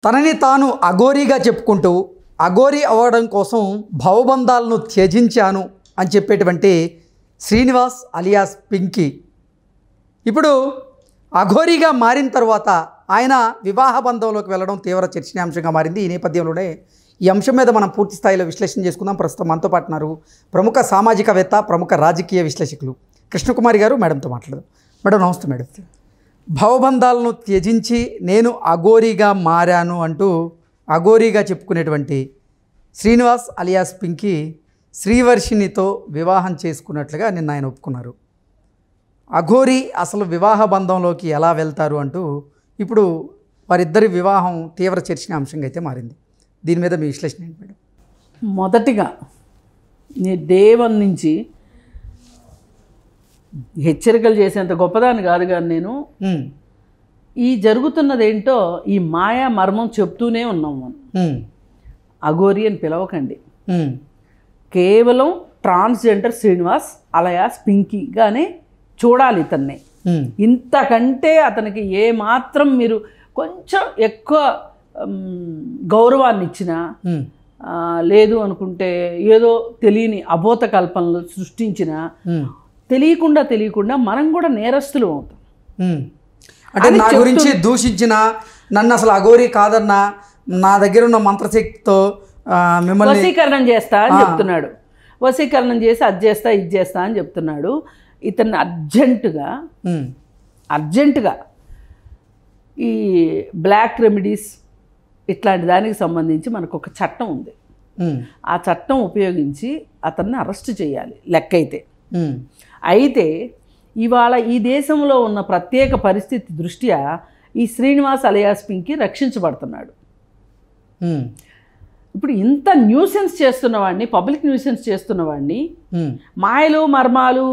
తనని తాను అఘోరీగా చెప్పుకుంటూ అఘోరీ అవ్వడం కోసం భవబంధాలను త్యజించాను అని చెప్పేటువంటి శ్రీనివాస్ అలియాస్ పింకీ ఇప్పుడు అఘోరీగా మారిన తర్వాత ఆయన వివాహ బంధంలోకి వెళ్ళడం తీవ్ర చర్చనీయాంశంగా మారింది. ఈ నేపథ్యంలోనే ఈ అంశం మీద మనం పూర్తి స్థాయిలో విశ్లేషణ చేసుకుందాం. ప్రస్తుతం మనతో పాటు ఉన్నారు ప్రముఖ సామాజికవేత్త, ప్రముఖ రాజకీయ విశ్లేషకులు కృష్ణకుమారి గారు. మేడంతో మాట్లాడదాం. మేడం నమస్తే. మేడం, భవబంధాలను త్యజించి నేను అఘోరీగా మారాను అంటూ అఘోరీగా చెప్పుకునేటువంటి శ్రీనివాస్ అలియాస్ పింకీ శ్రీవర్షినితో వివాహం చేసుకున్నట్లుగా నిన్న ఆయన ఒప్పుకున్నారు. అఘోరీ అసలు వివాహ బంధంలోకి ఎలా వెళ్తారు అంటూ ఇప్పుడు వారిద్దరి వివాహం తీవ్ర చర్చనీయాంశంగా అయితే మారింది. దీని మీద మీ విశ్లేషణ ఏంటి మేడం? మొదటిగా నీ డే 1 నుంచి హెచ్చరికలు చేసేంత గొప్పదాన్ని కాదు కానీ నేను ఈ జరుగుతున్నదేంటో ఈ మాయా మర్మం చెప్తూనే ఉన్నాం. మనం అఘోరీ అని పిలవకండి, కేవలం ట్రాన్స్జెండర్ శ్రీనివాస్ అలియాస్ పింకీగానే చూడాలి ఇతన్ని. ఇంతకంటే అతనికి ఏమాత్రం మీరు కొంచెం ఎక్కువ గౌరవాన్ని ఇచ్చినా, లేదు అనుకుంటే ఏదో తెలియని అబోధ కల్పనలు సృష్టించిన తెలియకుండా మనం కూడా నేరస్తులు అవుతాం. అంటే నా గురించి దూషించిన, నన్ను అసలు అఘోరీ కాదన్నా, నా దగ్గర ఉన్న మంత్రశక్తితో మిమ్మల్ని వశీకరణం చేస్తా అని చెప్తున్నాడు. వశీకరణం చేసి అది చేస్తా ఇది చేస్తా అని చెప్తున్నాడు. ఇతన్ని అర్జెంటుగా ఈ బ్లాక్ రెమెడీస్ ఇట్లాంటి దానికి సంబంధించి మనకు ఒక చట్టం ఉంది. ఆ చట్టం ఉపయోగించి అతన్ని అరెస్ట్ చేయాలి లెక్కైతే. అయితే ఇవాళ ఈ దేశంలో ఉన్న ప్రత్యేక పరిస్థితి దృష్ట్యా ఈ శ్రీనివాస్ అలియాస్ పింకీ రక్షించబడుతున్నాడు. ఇప్పుడు ఇంత న్యూసెన్స్ చేస్తున్నవాడిని, పబ్లిక్ న్యూసెన్స్ చేస్తున్నవాడిని, మాయలు మర్మాలు,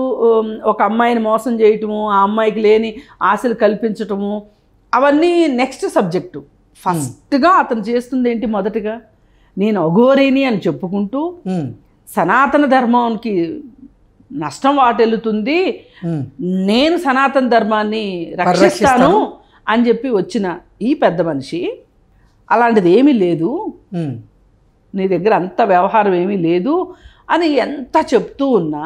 ఒక అమ్మాయిని మోసం చేయటము, ఆ అమ్మాయికి లేని ఆశలు కల్పించటము, అవన్నీ నెక్స్ట్ సబ్జెక్టు. ఫస్ట్గా అతను చేస్తుంది ఏంటి? మొదటగా నేను అఘోరీని అని చెప్పుకుంటూ సనాతన ధర్మానికి నష్టం వాటెల్లుతుంది, నేను సనాతన ధర్మాన్ని రక్షిస్తాను అని చెప్పి వచ్చిన ఈ పెద్ద మనిషి అలాంటిది ఏమీ లేదు, నీ దగ్గర అంత వ్యవహారం ఏమీ లేదు అని ఎంత చెప్తూ ఉన్నా,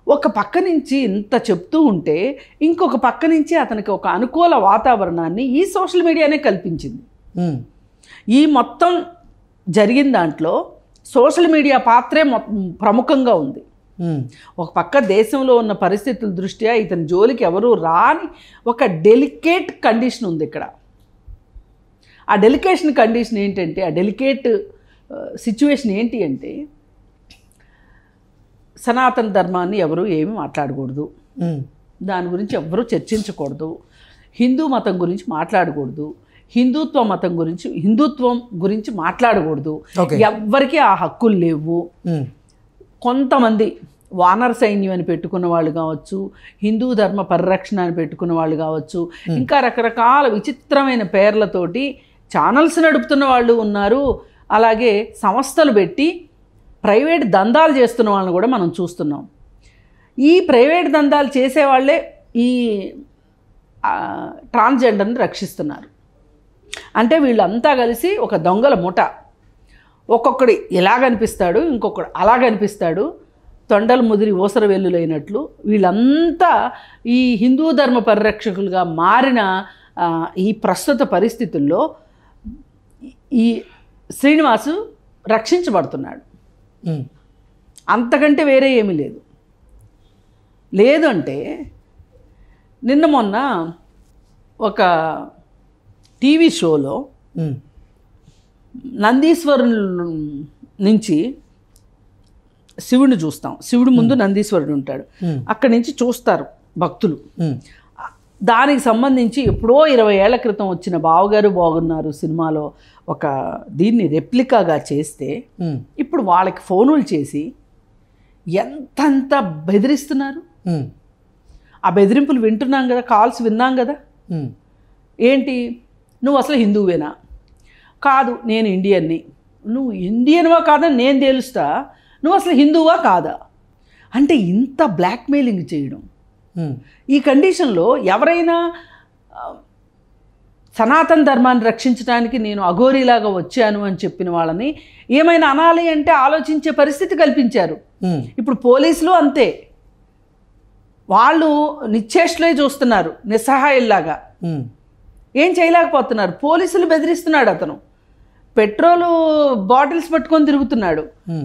ఒక పక్క నుంచి ఇంత చెప్తూ ఉంటే ఇంకొక పక్క నుంచి అతనికి ఒక అనుకూల వాతావరణాన్ని ఈ సోషల్ మీడియానే కల్పించింది. ఈ మొత్తం జరిగిన దాంట్లో సోషల్ మీడియా పాత్రే ప్రముఖంగా ఉంది. ఒక పక్క దేశంలో ఉన్న పరిస్థితుల దృష్ట్యా ఇతని జోలికి ఎవరూ రాని ఒక డెలికేట్ కండిషన్ ఉంది ఇక్కడ. ఆ కండిషన్ ఏంటంటే, ఆ డెలికేట్ సిచ్యువేషన్ ఏంటి అంటే, సనాతన ధర్మాన్ని ఎవరు ఏమి మాట్లాడకూడదు, దాని గురించి ఎవరు చర్చించకూడదు, హిందూ మతం గురించి మాట్లాడకూడదు, హిందుత్వం గురించి మాట్లాడకూడదు, ఎవ్వరికీ ఆ హక్కులు లేవు. కొంతమంది వానర సైన్యం అని పెట్టుకున్న వాళ్ళు కావచ్చు, హిందూ ధర్మ పరిరక్షణ అని పెట్టుకున్న వాళ్ళు కావచ్చు, ఇంకా రకరకాల విచిత్రమైన పేర్లతోటి ఛానల్స్ నడుపుతున్న వాళ్ళు ఉన్నారు. అలాగే సంస్థలు పెట్టి ప్రైవేట్ దందాలు చేస్తున్న వాళ్ళని కూడా మనం చూస్తున్నాం. ఈ ప్రైవేట్ దందాలు చేసేవాళ్ళే ఈ ట్రాన్స్జెండర్ని రక్షిస్తున్నారు. అంటే వీళ్ళంతా కలిసి ఒక దొంగల ముఠ. ఒక్కొక్కడు ఇలా కనిపిస్తాడు, ఇంకొకడు అలా కనిపిస్తాడు, తొండలు ముదిరి ఊసర వెల్లులైనట్లు వీళ్ళంతా ఈ హిందూ ధర్మ పరిరక్షకులుగా మారిన ఈ ప్రస్తుత పరిస్థితుల్లో ఈ శ్రీనివాసు రక్షించబడుతున్నాడు. అంతకంటే వేరే ఏమీ లేదు అంటే నిన్న మొన్న ఒక టీవీ షోలో నందీశ్వరుని నుంచి శివుడిని చూస్తాం. శివుడి ముందు నందీశ్వరుడు ఉంటాడు, అక్కడి నుంచి చూస్తారు భక్తులు. దానికి సంబంధించి ఎప్పుడో 20 ఏళ్ల క్రితం వచ్చిన బావగారు బాగున్నారు సినిమాలో ఒక దీన్ని రెప్లికాగా చేస్తే ఇప్పుడు వాళ్ళకి ఫోనులు చేసి ఎంతంత బెదిరిస్తున్నారు. ఆ బెదిరింపులు వింటున్నాం కదా, కాల్స్ విన్నాం కదా. ఏంటి, నువ్వు అసలు హిందువేనా? కాదు, నేను ఇండియన్ని. నువ్వు ఇండియన్వా కాదని నేను తేలుస్తా, నువ్వు అసలు హిందువా కాదా? అంటే ఇంత బ్లాక్మెయిలింగ్ చేయడం. ఈ కండిషన్లో ఎవరైనా సనాతన ధర్మాన్ని రక్షించడానికి నేను అఘోరీలాగా వచ్చాను అని చెప్పిన వాళ్ళని ఏమైనా అనాలి అంటే ఆలోచించే పరిస్థితి కల్పించారు. ఇప్పుడు పోలీసులు అంతే, వాళ్ళు నిశ్చేష్లే చూస్తున్నారు, నిస్సహాయుల్లాగా ఏం చేయలేకపోతున్నారు. పోలీసులు బెదిరిస్తున్నాడు అతను, పెట్రోలు బాటిల్స్ పట్టుకొని తిరుగుతున్నాడు,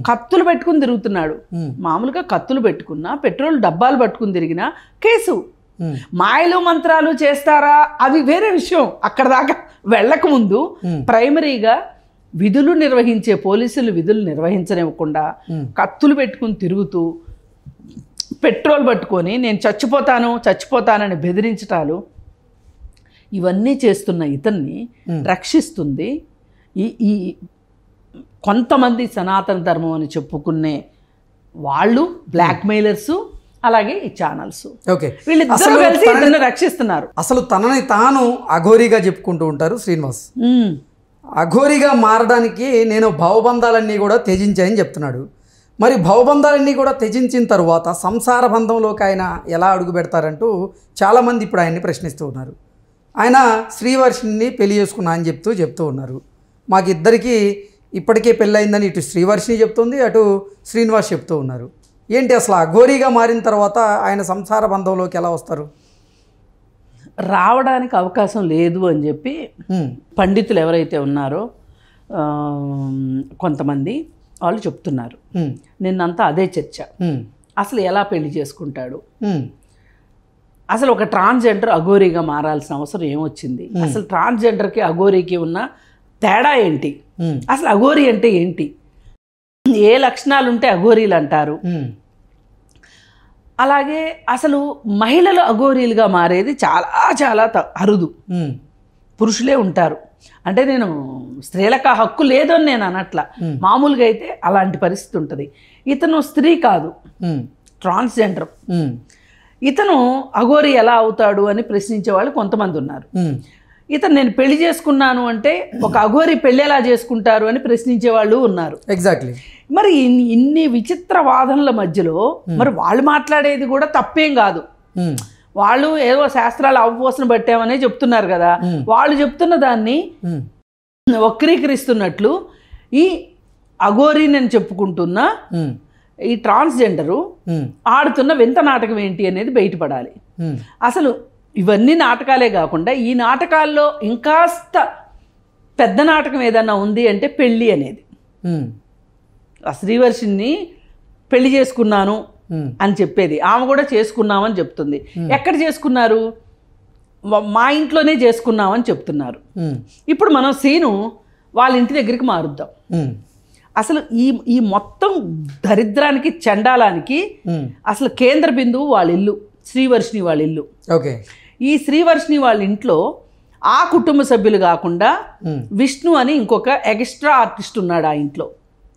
కత్తులు పెట్టుకుని తిరుగుతున్నాడు. మామూలుగా కత్తులు పెట్టుకున్నా, పెట్రోల్ డబ్బాలు పట్టుకుని తిరిగినా కేసు. మాయలు మంత్రాలు చేస్తారా అవి వేరే విషయం. అక్కడ దాకా వెళ్ళక ముందు ప్రైమరీగా విధులు నిర్వహించే పోలీసులు విధులు నిర్వహించనివ్వకుండా కత్తులు పెట్టుకుని తిరుగుతూ పెట్రోల్ పట్టుకొని నేను చచ్చిపోతానని బెదిరించటాలు, ఇవన్నీ చేస్తున్న ఇతన్ని రక్షిస్తుంది ఈ కొంతమంది సనాతన ధర్మం అని చెప్పుకునే వాళ్ళు, బ్లాక్మెయిలర్స్, అలాగే ఈ ఛానల్స్. ఓకే, వీళ్ళిద్దరూ కలిసి ఇతన్ని రక్షిస్తున్నారు. అసలు తనని తాను అఘోరీగా చెప్పుకుంటూ ఉంటారు శ్రీనివాస్. అఘోరీగా మారడానికి నేను భవబంధాలన్నీ కూడా త్యజించాయని చెప్తున్నాడు. మరి భవబంధాలన్నీ కూడా త్యజించిన తరువాత సంసార బంధంలోకి ఆయన ఎలా అడుగు పెడతారంటూ చాలామంది ఇప్పుడు ఆయన్ని ప్రశ్నిస్తూ ఉన్నారు. ఆయన శ్రీవర్షిని పెళ్లి చేసుకున్నా అని చెప్తూ ఉన్నారు. మాకిద్దరికీ ఇప్పటికే పెళ్ళయిందని ఇటు శ్రీవర్షిని చెప్తుంది, అటు శ్రీనివాస్ చెప్తూ ఉన్నారు. ఏంటి అసలు అఘోరీగా మారిన తర్వాత ఆయన సంసార బంధంలోకి ఎలా వస్తారు? రావడానికి అవకాశం లేదు అని చెప్పి పండితులు ఎవరైతే ఉన్నారో కొంతమంది వాళ్ళు చెప్తున్నారు. నిన్నంతా అదే చర్చ. అసలు ఎలా పెళ్లి చేసుకుంటాడు, అసలు ఒక ట్రాన్స్జెండర్ అఘోరీగా మారాల్సిన అవసరం ఏమొచ్చింది, అసలు ట్రాన్స్జెండర్కి అఘోరీకి ఉన్న తేడా ఏంటి, అసలు అఘోరీ అంటే ఏంటి, ఏ లక్షణాలు ఉంటే అఘోరీలు అంటారు, అలాగే అసలు మహిళలు అఘోరీలుగా మారేది చాలా చాలా అరుదు, పురుషులే ఉంటారు. అంటే నేను స్త్రీలకు ఆ హక్కు లేదు అని నేను అనట్లా, మామూలుగా అయితే అలాంటి పరిస్థితి ఉంటుంది. ఇతను స్త్రీ కాదు, ట్రాన్స్జెండర్. ఇతను అఘోరీ ఎలా అవుతాడు అని ప్రశ్నించే వాళ్ళు కొంతమంది ఉన్నారు. ఇతను నేను పెళ్లి చేసుకున్నాను అంటే ఒక అఘోరీ పెళ్ళి ఎలా చేసుకుంటారు అని ప్రశ్నించే వాళ్ళు ఉన్నారు. ఎగ్జాక్ట్లీ. మరి ఇన్ని విచిత్ర వాదనల మధ్యలో మరి వాళ్ళు మాట్లాడేది కూడా తప్పేం కాదు. వాళ్ళు ఏదో శాస్త్రాలు అవపోసన పట్టామనే చెప్తున్నారు కదా, వాళ్ళు చెప్తున్న దాన్ని వక్రీకరిస్తున్నట్లు ఈ అఘోరీని అని చెప్పుకుంటున్న ఈ ట్రాన్స్జెండరు ఆడుతున్న వింత నాటకం ఏంటి అనేది బయటపడాలి. అసలు ఇవన్నీ నాటకాలే కాకుండా ఈ నాటకాల్లో ఇంకాస్త పెద్ద నాటకం ఏదన్నా ఉంది అంటే పెళ్ళి అనేది. ఆ శ్రీవర్షిని పెళ్లి చేసుకున్నాను అని చెప్పేది, ఆమె కూడా చేసుకున్నామని చెప్తుంది. ఎక్కడ చేసుకున్నారు, మా ఇంట్లోనే చేసుకున్నామని చెప్తున్నారు. ఇప్పుడు మనం సీను వాళ్ళ ఇంటి దగ్గరికి మారుద్దాం. అసలు ఈ మొత్తం దరిద్రానికి చండాలానికి అసలు కేంద్ర బిందువు వాళ్ళ ఇల్లు, శ్రీవర్షిని వాళ్ళ ఇల్లు. ఓకే. ఈ శ్రీవర్షిని వాళ్ళ ఇంట్లో ఆ కుటుంబ సభ్యులు కాకుండా విష్ణు అని ఇంకొక ఎక్స్ట్రా ఆర్టిస్ట్ ఉన్నాడు ఆ ఇంట్లో.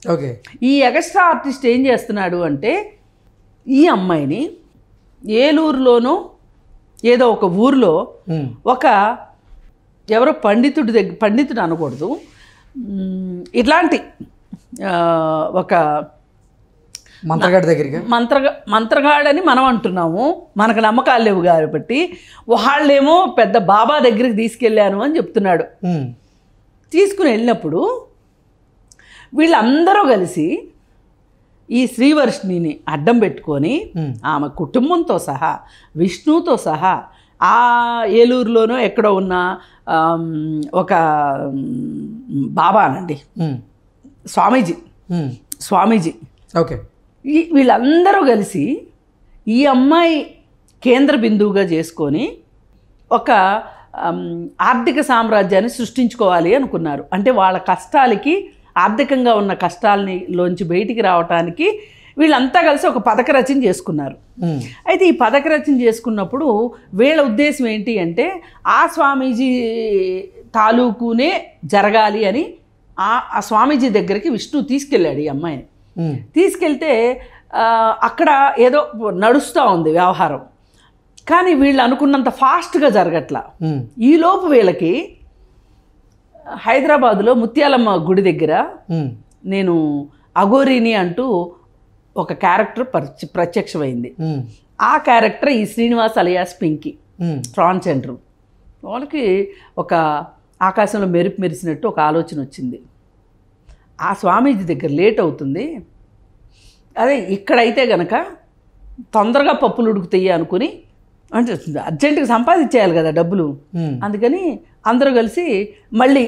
ఓకే. ఈ ఎక్స్ట్రా ఆర్టిస్ట్ ఏం చేస్తున్నాడు అంటే ఈ అమ్మాయిని ఏలూరులోనూ ఏదో ఒక ఊర్లో ఒక ఎవరో పండితుడు అనకూడదు, ఇట్లాంటి ఒక మంత్రగాడి దగ్గరికి మంత్రగాడని మనం అంటున్నాము, మనకు నమ్మకాలు లేవు కాబట్టి వాళ్ళేమో పెద్ద బాబా దగ్గరికి తీసుకెళ్ళాను అని చెప్తున్నాడు. తీసుకుని వెళ్ళినప్పుడు వీళ్ళందరూ కలిసి ఈ శ్రీవర్షిని అడ్డం పెట్టుకొని ఆమె కుటుంబంతో సహా విష్ణుతో సహా ఆ ఏలూరులోనో ఎక్కడో ఉన్న ఒక బాబానండి, స్వామీజీ. ఓకే. వీళ్ళందరూ కలిసి ఈ అమ్మాయి కేంద్ర బిందువుగా చేసుకొని ఒక ఆర్థిక సామ్రాజ్యాన్ని సృష్టించుకోవాలి అనుకున్నారు. అంటే వాళ్ళ కష్టాలకి, ఆర్థికంగా ఉన్న కష్టాలలోంచి బయటికి రావటానికి వీళ్ళంతా కలిసి ఒక పథక రచన చేసుకున్నారు. అయితే ఈ పథక రచన చేసుకున్నప్పుడు వీళ్ళ ఉద్దేశం ఏంటి అంటే ఆ స్వామీజీ తాలూకునే జరగాలి అని ఆ స్వామీజీ దగ్గరికి విష్ణు తీసుకెళ్ళాడు ఈ అమ్మాయిని. తీసుకెళ్తే అక్కడ ఏదో నడుస్తూ ఉంది వ్యవహారం, కానీ వీళ్ళు అనుకున్నంత ఫాస్ట్గా జరగట్లా. ఈలోపు వీళ్ళకి హైదరాబాదులో ముత్యాలమ్మ గుడి దగ్గర నేను అఘోరీని అంటూ ఒక క్యారెక్టర్ ప్రత్యక్షమైంది. ఆ క్యారెక్టర్ ఈ శ్రీనివాస్ అలియాస్ పింకీ, ట్రాన్స్జెండర్. వాళ్ళకి ఒక ఆకాశంలో మెరుపు మెరిసినట్టు ఒక ఆలోచన వచ్చింది. ఆ స్వామీజీ దగ్గర లేట్ అవుతుంది, అదే ఇక్కడైతే గనక తొందరగా పప్పులు ఉడుకుతాయి అనుకుని, అంటే అర్జెంటుగా సంపాదించేయాలి కదా డబ్బులు. అందుకని అందరూ కలిసి మళ్ళీ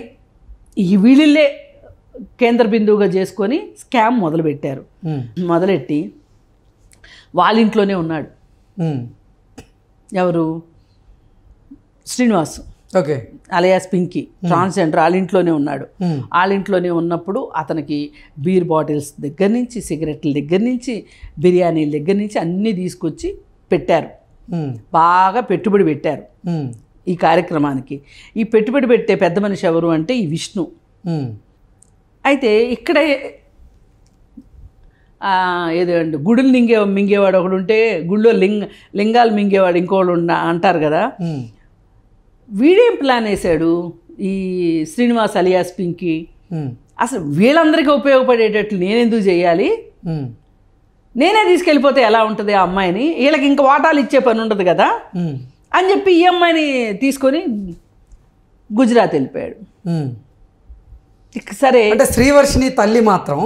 ఈ వీళ్ళే కేంద్ర బిందువుగా చేసుకొని స్కామ్ మొదలుపెట్టారు. మొదలెట్టి వాళ్ళ ఇంట్లోనే ఉన్నాడు. ఎవరు? Srinivas, okay, alias Pinky, transgender. వాళ్ళ ఇంట్లోనే ఉన్నాడు. వాళ్ళ ఇంట్లోనే ఉన్నప్పుడు అతనికి బీర్ బాటిల్స్ దగ్గర నుంచి, సిగరెట్ల దగ్గర నుంచి, బిర్యానీల దగ్గర నుంచి అన్నీ తీసుకొచ్చి పెట్టారు. బాగా పెట్టుబడి పెట్టారు ఈ కార్యక్రమానికి. ఈ పెట్టుబడి పెట్టే పెద్ద మనిషి ఎవరు అంటే ఈ విష్ణు. అయితే ఇక్కడే ఏదో అండి గుడులు మింగేవాడు ఒకడు ఉంటే, గుళ్ళో లింగాలు మింగేవాడు ఇంకోళ్ళు అంటారు కదా. వీడేం ప్లాన్ వేశాడు ఈ శ్రీనివాస్ అలియాస్ పింకీ, అసలు వీళ్ళందరికీ ఉపయోగపడేటట్లు నేనెందుకు చేయాలి, నేనే తీసుకెళ్ళిపోతే ఎలా ఉంటుంది ఆ అమ్మాయిని, వీళ్ళకి ఇంకా వాటాలు ఇచ్చే పని ఉండదు కదా అని చెప్పి ఈ అమ్మాయిని తీసుకొని గుజరాత్ వెళ్ళిపోయాడు. సరే, అంటే శ్రీవర్షిని తల్లి మాత్రం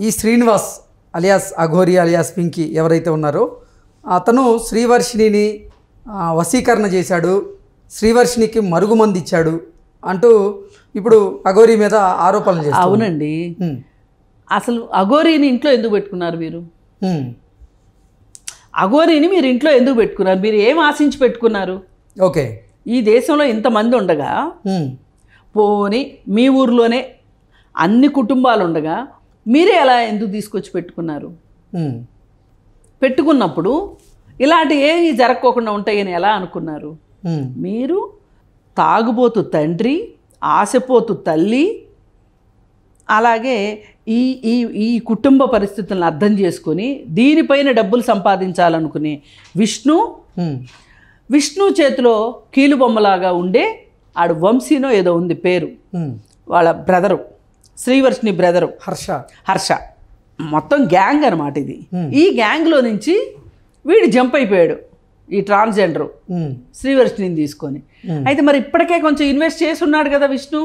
ఈ శ్రీనివాస్ అలియాస్ అఘోరి అలియాస్ పింకీ ఎవరైతే ఉన్నారో అతను శ్రీవర్షిని వశీకరణ చేశాడు, శ్రీవర్షినికి మరుగుమంది ఇచ్చాడు అంటూ ఇప్పుడు అఘోరి మీద ఆరోపణలు చేస్తారు. అవునండి. అసలు అఘోరిని ఇంట్లో ఎందుకు పెట్టుకున్నారు మీరు? అఘోరిని మీరు ఇంట్లో ఎందుకు పెట్టుకున్నారు? మీరు ఏం ఆశించి పెట్టుకున్నారు? ఓకే, ఈ దేశంలో ఇంతమంది ఉండగా, పోని మీ ఊర్లోనే అన్ని కుటుంబాలు ఉండగా మీరే ఎలా ఎందుకు తీసుకొచ్చి పెట్టుకున్నారు? పెట్టుకున్నప్పుడు ఇలాంటి ఏవి జరగకోకుండా ఉంటాయని ఎలా అనుకున్నారు? మీరు తాగుబోతు తండ్రి, ఆశపోతు తల్లి, అలాగే ఈ ఈ ఈ కుటుంబ పరిస్థితులను అర్థం చేసుకొని దీనిపైన డబ్బులు సంపాదించాలనుకునే విష్ణు చేతిలో కీలుబొమ్మలాగా ఉండే ఆడు వంశీనో ఏదో ఉంది పేరు, వాళ్ళ బ్రదరు, శ్రీవర్షిని బ్రదరు హర్ష, మొత్తం గ్యాంగ్ అనమాట ఇది. ఈ గ్యాంగ్లో నుంచి వీడు జంప్ అయిపోయాడు, ఈ ట్రాన్స్జెండరు శ్రీవర్షిని తీసుకొని. అయితే మరి ఇప్పటికే కొంచెం ఇన్వెస్ట్ చేసి ఉన్నాడు కదా విష్ణు,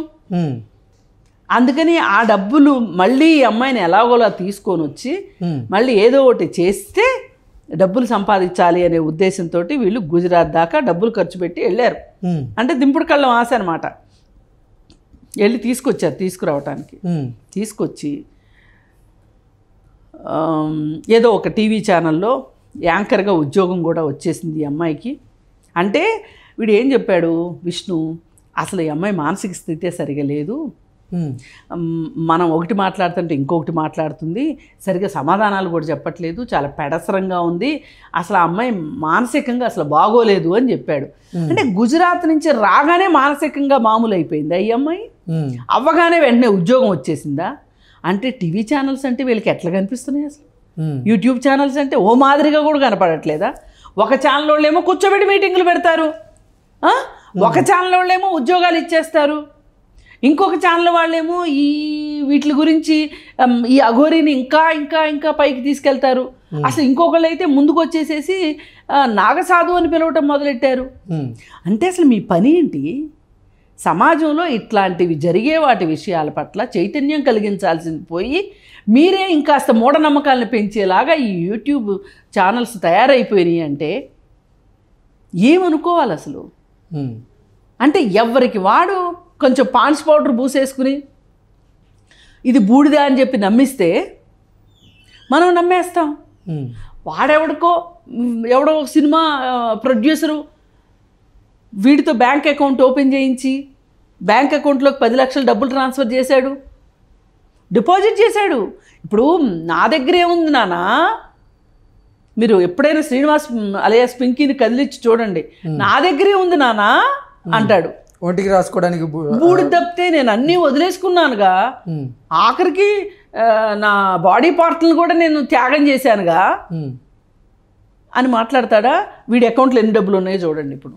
అందుకని ఆ డబ్బులు మళ్ళీ ఈ అమ్మాయిని ఎలాగోలా తీసుకొని వచ్చి మళ్ళీ ఏదో ఒకటి చేస్తే డబ్బులు సంపాదించాలి అనే ఉద్దేశంతో వీళ్ళు గుజరాత్ దాకా డబ్బులు ఖర్చు పెట్టి వెళ్ళారు. అంటే దింపుడు కళ్ళం ఆశ అనమాట. వెళ్ళి తీసుకురావటానికి తీసుకొచ్చి ఏదో ఒక టీవీ ఛానల్లో యాంకర్గా ఉద్యోగం కూడా వచ్చేసింది ఈ అమ్మాయికి. అంటే వీడు ఏం చెప్పాడు విష్ణు, అసలు ఈ అమ్మాయి మానసిక స్థితే సరిగా లేదు, మనం ఒకటి మాట్లాడుతుంటే ఇంకొకటి మాట్లాడుతుంది, సరిగ్గా సమాధానాలు కూడా చెప్పట్లేదు, చాలా పెడసరంగా ఉంది, అసలు ఆ అమ్మాయి మానసికంగా అసలు బాగోలేదు అని చెప్పాడు. అంటే గుజరాత్ నుంచి రాగానే మానసికంగా మామూలు అయిపోయిందా ఈ అమ్మాయి? అవ్వగానే వెంటనే ఉద్యోగం వచ్చేసిందా? అంటే టీవీ ఛానల్స్ అంటే వీళ్ళకి ఎట్లా కనిపిస్తున్నాయి అసలు? యూట్యూబ్ ఛానల్స్ అంటే ఓ మాదిరిగా కూడా కనపడట్లేదా? ఒక ఛానల్ వాళ్ళేమో కూర్చోబెట్టి మీటింగులు పెడతారు, ఒక ఛానల్ వాళ్ళేమో ఉద్యోగాలు ఇచ్చేస్తారు, ఇంకొక ఛానల్ వాళ్ళేమో ఈ వీటి గురించి ఈ అఘోరిని ఇంకా ఇంకా ఇంకా పైకి తీసుకెళ్తారు. అసలు ఇంకొకళ్ళు అయితే ముందుకు వచ్చేసేసి నాగసాధు అని పిలవటం మొదలెట్టారు. అంటే అసలు మీ పని ఏంటి? సమాజంలో ఇట్లాంటివి జరిగే వాటి విషయాల పట్ల చైతన్యం కలిగించాల్సింది పోయి మీరే ఇంకాస్త మూఢనమ్మకాలను పెంచేలాగా ఈ యూట్యూబ్ ఛానల్స్ తయారైపోయినాయి అంటే ఏమనుకోవాలి అసలు? అంటే ఎవరికి వాడు కొంచెం పాన్స్ పౌడర్ పూసేసుకుని ఇది బూడిద అని చెప్పి నమ్మిస్తే మనం నమ్మేస్తాం. ఎవడో సినిమా ప్రొడ్యూసరు వీడితో బ్యాంక్ అకౌంట్ ఓపెన్ చేయించి బ్యాంక్ అకౌంట్లోకి 10 లక్షలు డబ్బులు ట్రాన్స్ఫర్ చేశాడు, డిపాజిట్ చేశాడు. ఇప్పుడు నా దగ్గరే ఉంది నాన్న, మీరు ఎప్పుడైనా శ్రీనివాస్ అలియాస్ పింకీని కదిలిచ్చి చూడండి, నా దగ్గరే ఉంది నాన్న అంటాడు. ఒంటికి రాసుకోవడానికి బూడి తప్పితే నేను అన్నీ వదిలేసుకున్నానుగా, ఆఖరికి నా బాడీ పార్ట్లను కూడా నేను త్యాగం చేశానుగా అని మాట్లాడతాడా? వీడి అకౌంట్లో ఎన్ని డబ్బులు ఉన్నాయో చూడండి. ఇప్పుడు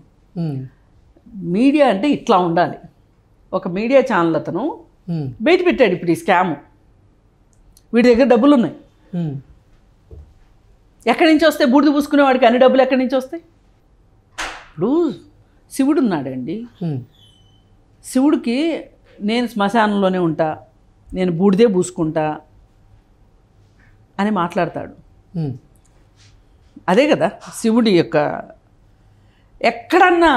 మీడియా అంటే ఇట్లా ఉండాలి. ఒక మీడియా ఛానల్ అతను బయట పెట్టాడు ఇప్పుడు ఈ స్కాము, వీడి దగ్గర డబ్బులు ఉన్నాయి. ఎక్కడి నుంచి వస్తాయి? బూడిద పూసుకునేవాడికి అన్ని డబ్బులు ఎక్కడి నుంచి వస్తాయి? ఇప్పుడు శివుడు ఉన్నాడండి, శివుడికి నేను శ్మశానంలోనే ఉంటా, నేను బూడిదే పూసుకుంటా అని మాట్లాడతాడు. అదే కదా శివుడి యొక్క. ఎక్కడన్నా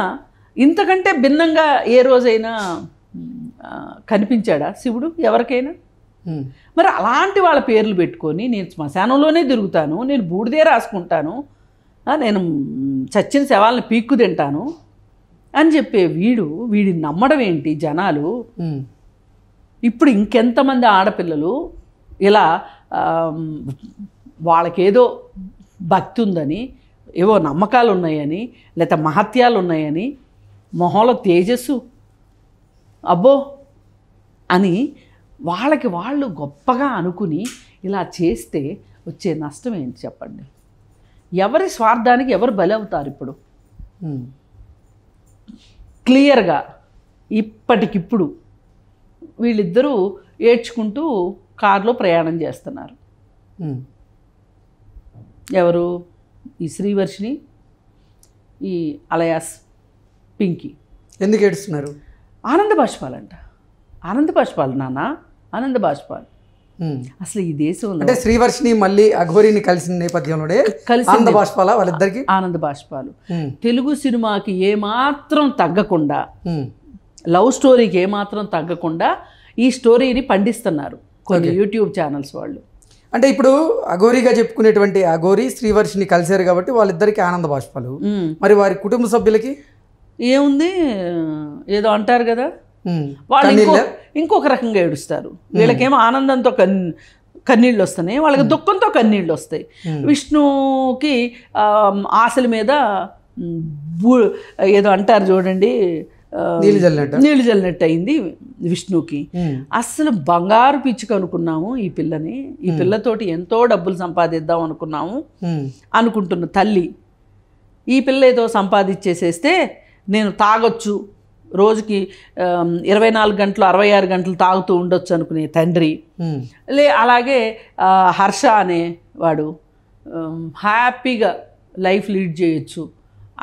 ఇంతకంటే భిన్నంగా ఏ రోజైనా కనిపించాడా శివుడు ఎవరికైనా? మరి అలాంటి వాళ్ళ పేర్లు పెట్టుకొని నేను శ్మశానంలోనే తిరుగుతాను, నేను బూడిదే రాసుకుంటాను, నేను చచ్చిన శవాలను పీక్కు తింటాను అని చెప్పే వీడిని నమ్మడం ఏంటి జనాలు? ఇప్పుడు ఇంకెంతమంది ఆడపిల్లలు ఇలా వాళ్ళకేదో భక్తి ఉందని, ఏవో నమ్మకాలు ఉన్నాయని, లేకపోతే మహత్యాలు ఉన్నాయని, మొహంలో తేజస్సు అబ్బో అని వాళ్ళకి వాళ్ళు గొప్పగా అనుకుని ఇలా చేస్తే వచ్చే నష్టం ఏంటి చెప్పండి? ఎవరి స్వార్థానికి ఎవరు బలి అవుతారు? ఇప్పుడు క్లియర్గా ఇప్పటికిప్పుడు వీళ్ళిద్దరూ ఏడ్చుకుంటూ కారులో ప్రయాణం చేస్తున్నారు. ఎవరు? ఈ శ్రీవర్షిని, ఈ అలయాస్ పింకీ. ఎందుకు ఏడుస్తున్నారు? ఆనంద బాష్పాలంట. ఆనంద బాష్పాలు నాన్న, ఆనంద బాష్పాలు. అసలు ఈ దేశంలో అంటే శ్రీవర్షిని మళ్ళీ అఘోరిని కలిసిన నేపథ్యంలోనే ఆనంద బాష్పాల వాళ్ళిద్దరికి ఆనంద బాష్పాలు. తెలుగు సినిమాకి ఏమాత్రం తగ్గకుండా, లవ్ స్టోరీకి ఏమాత్రం తగ్గకుండా ఈ స్టోరీని పండిస్తున్నారు కొన్ని యూట్యూబ్ ఛానల్స్ వాళ్ళు. అంటే ఇప్పుడు అఘోరిగా చెప్పుకునేటువంటి అఘోరి శ్రీవర్షిని కలిశారు కాబట్టి వాళ్ళిద్దరికి ఆనంద బాష్పాలు. మరి వారి కుటుంబ సభ్యులకి ఏముంది? ఏదో అంటారు కదా, వాళ్ళు ఇంకొక రకంగా ఏడుస్తారు. వీళ్ళకేమో ఆనందంతో కన్నీళ్ళు వస్తున్నాయి, వాళ్ళకి దుఃఖంతో కన్నీళ్ళు వస్తాయి. విష్ణుకి ఆశల మీద ఏదో అంటారు చూడండి, నీళ్ళు జల్లినట్టు అయింది విష్ణుకి. అస్సలు బంగారు పిచ్చుకు అనుకున్నాము ఈ పిల్లని, ఈ పిల్లతోటి ఎంతో డబ్బులు సంపాదిద్దాం అనుకున్నాము అనుకుంటున్న తల్లి, ఈ పిల్ల ఏదో సంపాదించేసేస్తే నేను తాగొచ్చు, రోజుకి 24 గంటలు 66 గంటలు తాగుతూ ఉండొచ్చు అనుకునే తండ్రి, అలాగే హర్ష అనేవాడు హ్యాపీగా లైఫ్ లీడ్ చేయొచ్చు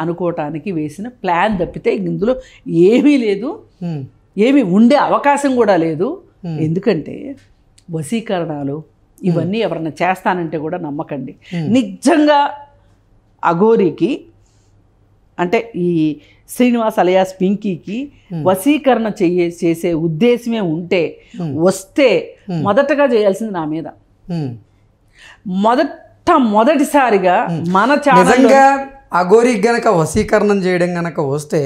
అనుకోవటానికి వేసిన ప్లాన్ తప్పితే ఇందులో ఏమీ లేదు, ఏమీ ఉండే అవకాశం కూడా లేదు. ఎందుకంటే వశీకరణాలు ఇవన్నీ ఎవరన్నా చేస్తానంటే కూడా నమ్మకండి. నిజంగా అఘోరికి అంటే ఈ శ్రీనివాస్ అలియాస్ పింకీకి వశీకరణ చేసే ఉద్దేశమే ఉంటే వస్తే మొదటగా చేయాల్సింది నా మీద. మొదటిసారిగా మన ఛానల్ అఘోరి గనక వశీకరణం చేయడం గనక వస్తే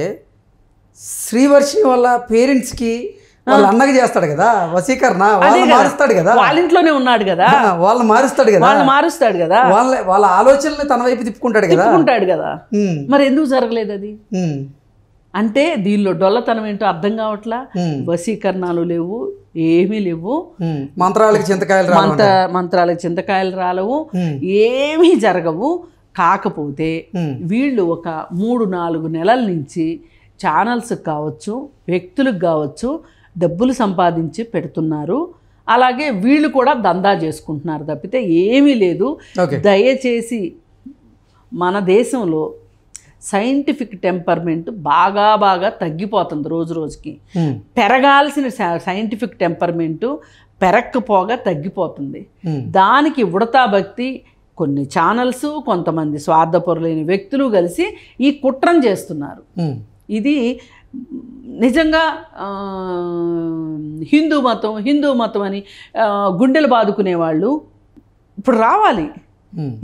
శ్రీవర్షిని వాళ్ళ పేరెంట్స్కి వాళ్ళ అన్నకి చేస్తాడు కదా వశీకరణ, వాళ్ళు మారుస్తాడు కదా, వాళ్ళ ఇంట్లోనే ఉన్నాడు కదా, వాళ్ళు మారుస్తాడు కదా, మారుస్తాడు కదా, వాళ్ళ ఆలోచనలు తన వైపు తిప్పుకుంటాడు కదా. మరి ఎందుకు జరగలేదు అది? అంటే దీనిలో డొల్లతనం ఏంటో అర్థం కావట్లా. వశీకరణాలు లేవు, ఏమీ లేవు, మంత్రాలకు చింతకాయలు రాలవు, ఏమీ జరగవు. కాకపోతే వీళ్ళు ఒక 3-4 నెలల నుంచి ఛానల్స్ కావచ్చు, వ్యక్తులకు కావచ్చు డబ్బులు సంపాదించి పెడుతున్నారు. అలాగే వీళ్ళు కూడా దందా చేసుకుంటున్నారు తప్పితే ఏమీ లేదు. దయచేసి మన దేశంలో సైంటిఫిక్ టెంపర్మెంట్ బాగా తగ్గిపోతుంది రోజు రోజుకి. పెరగాల్సిన సైంటిఫిక్ టెంపర్మెంట్ పెరక్కపోగా తగ్గిపోతుంది. దానికి ఉడతా భక్తి కొన్ని ఛానల్స్, కొంతమంది స్వార్థపరులైన వ్యక్తులు కలిసి ఈ కుట్రను చేస్తున్నారు. ఇది నిజంగా హిందూ మతం అని గుండెలు బాదుకునేవాళ్ళు ఇప్పుడు రావాలి.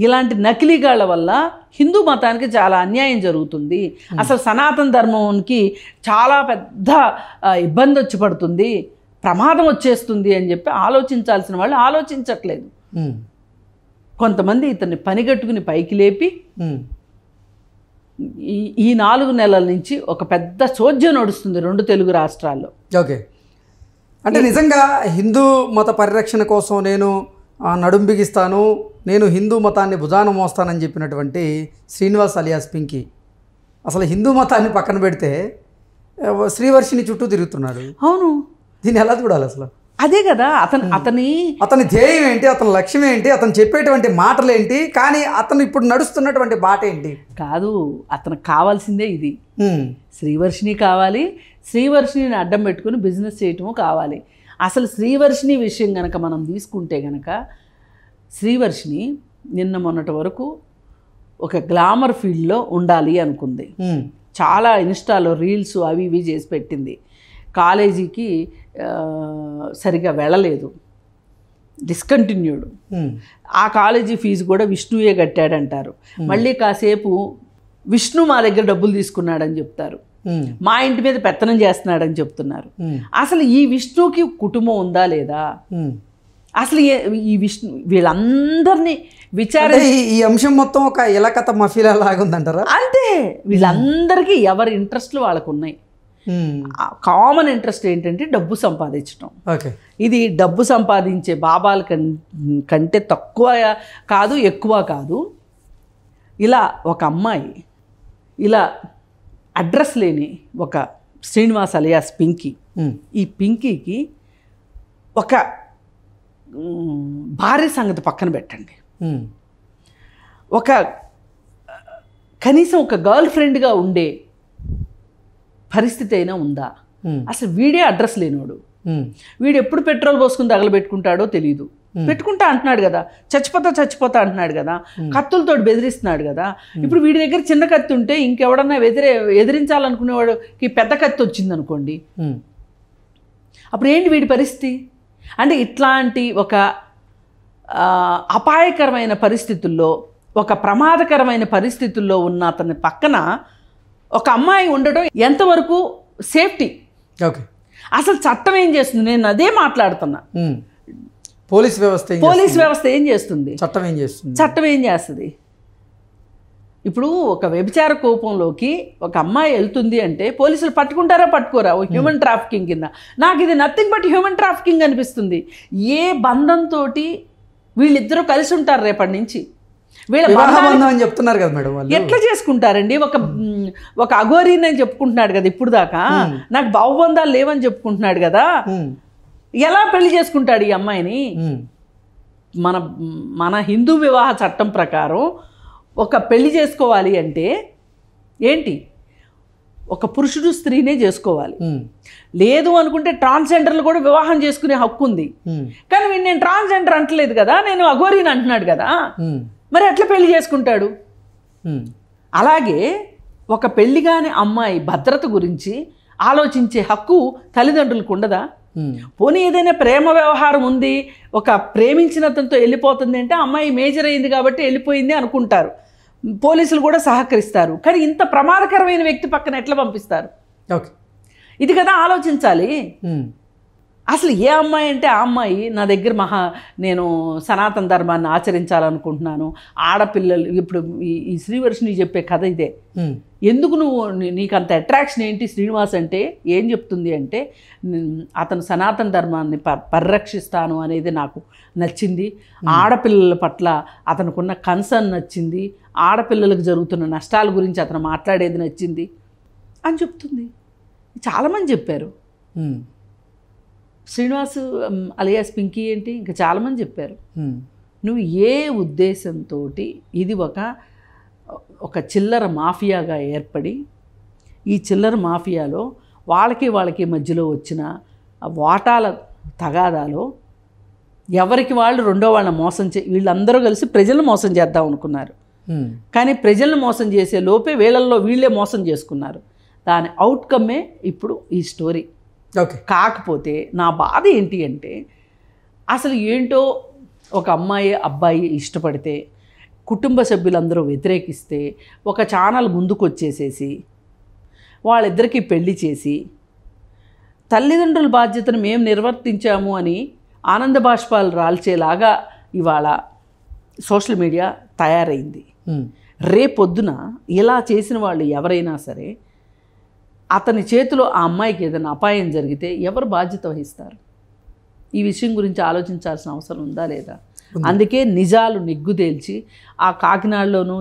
ఇలాంటి నకిలీగాళ్ల వల్ల హిందూ మతానికి చాలా అన్యాయం జరుగుతుంది. అసలు సనాతన ధర్మంకి చాలా పెద్ద ఇబ్బంది వచ్చి పడుతుంది, ప్రమాదం వచ్చేస్తుంది అని చెప్పి ఆలోచించాల్సిన వాళ్ళు ఆలోచించట్లేదు. కొంతమంది ఇతన్ని పనిగట్టుకుని పైకి లేపి ఈ 4 నెలల నుంచి ఒక పెద్ద చోద్యం నడుస్తుంది 2 తెలుగు రాష్ట్రాల్లో. ఓకే, అంటే నిజంగా హిందూ మత పరిరక్షణ కోసం నేను నడుం బిగిస్తాను, నేను హిందూ మతాన్ని భుజాన మోస్తానని చెప్పినటువంటి శ్రీనివాస్ అలియాస్ పింకీ అసలు హిందూ మతాన్ని పక్కన పెడితే శ్రీవర్షిని చుట్టూ తిరుగుతున్నాడు. అవును, దీన్ని ఎలా చూడాలి అసలు? అదే కదా అతని ధ్యేయం ఏంటి, అతని లక్ష్యం ఏంటి, అతను చెప్పేటువంటి మాటలు ఏంటి, కానీ అతను ఇప్పుడు నడుస్తున్నటువంటి బాట ఏంటి? కాదు, అతనికి కావాల్సిందే ఇది. శ్రీవర్షిణి కావాలి, శ్రీవర్షిణిని అడ్డం పెట్టుకుని బిజినెస్ చేయటము కావాలి. అసలు శ్రీవర్షిణి విషయం కనుక మనం తీసుకుంటే కనుక శ్రీవర్షిణి నిన్న మొన్నటి వరకు ఒక గ్లామర్ ఫీల్డ్లో ఉండాలి అనుకుంది. చాలా ఇన్స్టాలో రీల్స్ అవి ఇవి చేసి పెట్టింది. కాలేజీకి సరిగా వెళ్ళలేదు, డిస్కంటిన్యూడ్. ఆ కాలేజీ ఫీజు కూడా విష్ణువే కట్టాడంటారు. మళ్ళీ కాసేపు విష్ణు మా దగ్గర డబ్బులు తీసుకున్నాడని చెప్తారు, మా ఇంటి మీద పెత్తనం చేస్తున్నాడని చెప్తున్నారు. అసలు ఈ విష్ణుకి కుటుంబం ఉందా లేదా? అసలు ఈ విష్ణు వీళ్ళందరినీ ఈ అంశం మొత్తం ఒక ఇలకథ మఫీలా లాగా ఉందంటారా? అంతే, వీళ్ళందరికీ ఎవరి ఇంట్రెస్ట్లు వాళ్ళకు ఉన్నాయి. కామన్ ఇంట్రెస్ట్ ఏంటంటే డబ్బు సంపాదించడం. ఇది డబ్బు సంపాదించే బాబాల కంటే తక్కువ కాదు, ఎక్కువ కాదు. ఇలా ఒక అమ్మాయి, ఇలా అడ్రస్ లేని ఒక శ్రీనివాస్ అలియాస్ పింకీ, ఈ పింకీకి ఒక భార్య సంగతి పక్కన పెట్టండి, ఒక కనీసం ఒక గర్ల్ ఫ్రెండ్గా ఉండే పరిస్థితి అయినా ఉందా? అసలు వీడే అడ్రస్ లేనివాడు. వీడు ఎప్పుడు పెట్రోల్ పోసుకుని తగలబెట్టుకుంటాడో తెలియదు. పెట్టుకుంటా అంటున్నాడు కదా, చచ్చిపోతా అంటున్నాడు కదా, కత్తులతో బెదిరిస్తున్నాడు కదా. ఇప్పుడు వీడి దగ్గర చిన్న కత్తి ఉంటే ఇంకెవడన్నా ఎదిరించాలనుకునేవాడికి పెద్ద కత్తి వచ్చింది అనుకోండి, అప్పుడు ఏంటి వీడి పరిస్థితి? అంటే ఇట్లాంటి ఒక అపాయకరమైన పరిస్థితుల్లో, ఒక ప్రమాదకరమైన పరిస్థితుల్లో ఉన్న అతని పక్కన ఒక అమ్మాయి ఉండడం ఎంతవరకు సేఫ్టీ? అసలు చట్టం ఏం చేస్తుంది? నేను అదే మాట్లాడుతున్నా. పోలీస్ వ్యవస్థ ఏం చేస్తుంది? చట్టం ఏం చేస్తుంది? ఇప్పుడు ఒక వ్యభిచార కోపంలోకి ఒక అమ్మాయి వెళ్తుంది అంటే పోలీసులు పట్టుకుంటారా పట్టుకోరా? హ్యూమన్ ట్రాఫికింగ్ కింద. నాకు ఇది నథింగ్ బట్ హ్యూమన్ ట్రాఫికింగ్ అనిపిస్తుంది. ఏ బంధంతో వీళ్ళిద్దరూ కలిసి ఉంటారు రేపటి నుంచి? చెప్తున్నారు కదా మేడం, ఎట్లా చేసుకుంటారండి? ఒక అఘోరీని అని చెప్పుకుంటున్నాడు కదా ఇప్పుడు దాకా, నాకు భావబంధాలు లేవని చెప్పుకుంటున్నాడు కదా. ఎలా పెళ్లి చేసుకుంటాడు ఈ అమ్మాయిని? మన హిందూ వివాహ చట్టం ప్రకారం ఒక పెళ్లి చేసుకోవాలి అంటే ఏంటి? ఒక పురుషుడు స్త్రీనే చేసుకోవాలి. లేదు అనుకుంటే ట్రాన్స్జెండర్లు కూడా వివాహం చేసుకునే హక్కు ఉంది. కానీ నేను ట్రాన్స్జెండర్ అంటలేదు కదా, నేను అఘోరీని అంటున్నాడు కదా, మరి ఎట్లా పెళ్లి చేసుకుంటాడు? అలాగే ఒక పెళ్లిగాని అమ్మాయి భద్రత గురించి ఆలోచించే హక్కు తల్లిదండ్రులకు ఉండదా? పోనీ ఏదైనా ప్రేమ వ్యవహారం ఉంది, ఒక ప్రేమించిన అతనితో వెళ్ళిపోతుంది అంటే అమ్మాయి మేజర్ అయింది కాబట్టి వెళ్ళిపోయింది అనుకుంటారు, పోలీసులు కూడా సహకరిస్తారు. కానీ ఇంత ప్రమాదకరమైన వ్యక్తి పక్కన ఎట్లా పంపిస్తారు? ఇది కదా ఆలోచించాలి. అసలు ఏ అమ్మాయి అంటే ఆ అమ్మాయి నా దగ్గర నేను సనాతన ధర్మాన్ని ఆచరించాలనుకుంటున్నాను, ఆడపిల్లలు. ఇప్పుడు ఈ శ్రీవర్షిని చెప్పే కథ ఇదే. ఎందుకు నీకు అంత అట్రాక్షన్ ఏంటి శ్రీనివాస్ అంటే? ఏం చెప్తుంది అంటే, అతను సనాతన ధర్మాన్ని పరిరక్షిస్తాను అనేది నాకు నచ్చింది, ఆడపిల్లల పట్ల అతనుకున్న కన్సర్న్ నచ్చింది, ఆడపిల్లలకు జరుగుతున్న నష్టాల గురించి అతను మాట్లాడేది నచ్చింది అని చెప్తుంది. చాలామంది చెప్పారు. శ్రీనివాస్ అలియాస్ పింకీ ఏంటి, ఇంకా చాలామంది చెప్పారు. నువ్వు ఏ ఉద్దేశంతో ఇది ఒక చిల్లర మాఫియాగా ఏర్పడి, ఈ చిల్లర మాఫియాలో వాళ్ళకి మధ్యలో వచ్చిన వాటాల తగాదాలో ఎవరికి వాళ్ళు రెండో వాళ్ళని మోసం వీళ్ళందరూ కలిసి ప్రజలను మోసం చేద్దాం అనుకున్నారు. కానీ ప్రజలను మోసం చేసే లోపే వీళ్ళే మోసం చేసుకున్నారు. దాని అవుట్కమ్మే ఇప్పుడు ఈ స్టోరీ. కాకపోతే నా బాధ ఏంటి అంటే, అసలు ఏంటో ఒక అమ్మాయి అబ్బాయి ఇష్టపడితే కుటుంబ సభ్యులందరూ వ్యతిరేకిస్తే ఒక ఛానల్ ముందుకు వచ్చేసేసి వాళ్ళిద్దరికీ పెళ్లి చేసి తల్లిదండ్రుల బాధ్యతను మేము నిర్వర్తించాము అని ఆనంద బాష్పాలు రాల్చేలాగా ఇవాళ సోషల్ మీడియా తయారైంది. రేపొద్దున ఇలా చేసిన వాళ్ళు ఎవరైనా సరే, అతని చేతిలో ఆ అమ్మాయికి ఏదైనా అపాయం జరిగితే ఎవరు బాధ్యత వహిస్తారు? ఈ విషయం గురించి ఆలోచించాల్సిన అవసరం ఉందా లేదా? అందుకే నిజాలు నిగ్గుదేల్చి ఆ కాకినాడలోనూ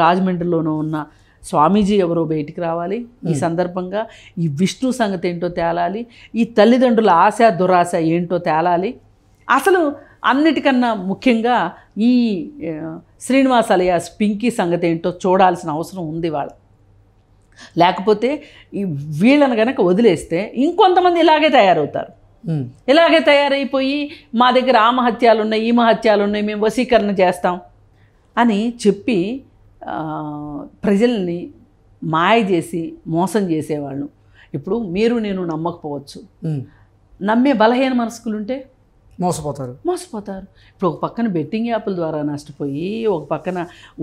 రాజమండ్రిలోనూ ఉన్న స్వామీజీ ఎవరో బయటికి రావాలి ఈ సందర్భంగా. ఈ విష్ణు సంగతి ఏంటో తేలాలి. ఈ తల్లిదండ్రుల ఆశ దురాశ ఏంటో తేలాలి. అసలు అన్నిటికన్నా ముఖ్యంగా ఈ శ్రీనివాస్ అలియాస్ పింకీ సంగతి ఏంటో చూడాల్సిన అవసరం ఉంది వాళ్ళ. లేకపోతే ఈ వీళ్ళని కనుక వదిలేస్తే ఇంకొంతమంది ఇలాగే తయారవుతారు. ఇలాగే తయారైపోయి మా దగ్గర ఆ మహత్యాలు ఉన్నాయి, ఈ మహత్యాలు ఉన్నాయి, మేము వశీకరణ చేస్తాం అని చెప్పి ప్రజల్ని మాయ చేసి మోసం చేసేవాళ్ళు. ఇప్పుడు మీరు నేను నమ్మకపోవచ్చు, నమ్మే బలహీన మనస్కులుంటే మోసపోతారు. ఇప్పుడు ఒక పక్కన బెట్టింగ్ యాప్ల ద్వారా నష్టపోయి, ఒక పక్కన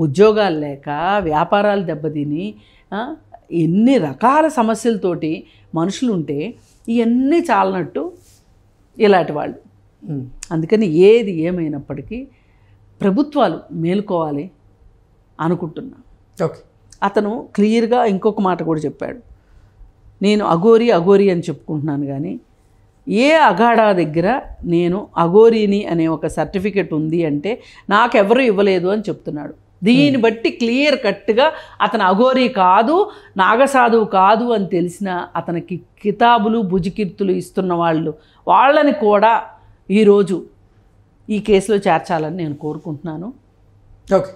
ఉద్యోగాలు లేక, వ్యాపారాలు దెబ్బతిని, ఎన్ని రకాల సమస్యలతోటి మనుషులు ఉంటే ఇవన్నీ చాలనట్టు ఇలాంటి వాళ్ళు. అందుకని ఏది ఏమైనప్పటికీ ప్రభుత్వాలు మేలుకోవాలి అనుకుంటున్నా. ఓకే. అతను క్లియర్గా ఇంకొక మాట కూడా చెప్పాడు, నేను అఘోరి అని చెప్పుకుంటున్నాను కానీ ఏ అఘాడా దగ్గర నేను అఘోరిని అనే ఒక సర్టిఫికెట్ ఉంది అంటే నాకెవరూ ఇవ్వలేదు అని చెప్తున్నాడు. దీన్ని బట్టి క్లియర్ కట్గా అతను అఘోరి కాదు, నాగసాధువు కాదు అని తెలిసిన అతనికి కితాబులు భుజకీర్తులు ఇస్తున్న వాళ్ళని కూడా ఈరోజు ఈ కేసులో చేర్చాలని నేను కోరుకుంటున్నాను. ఓకే.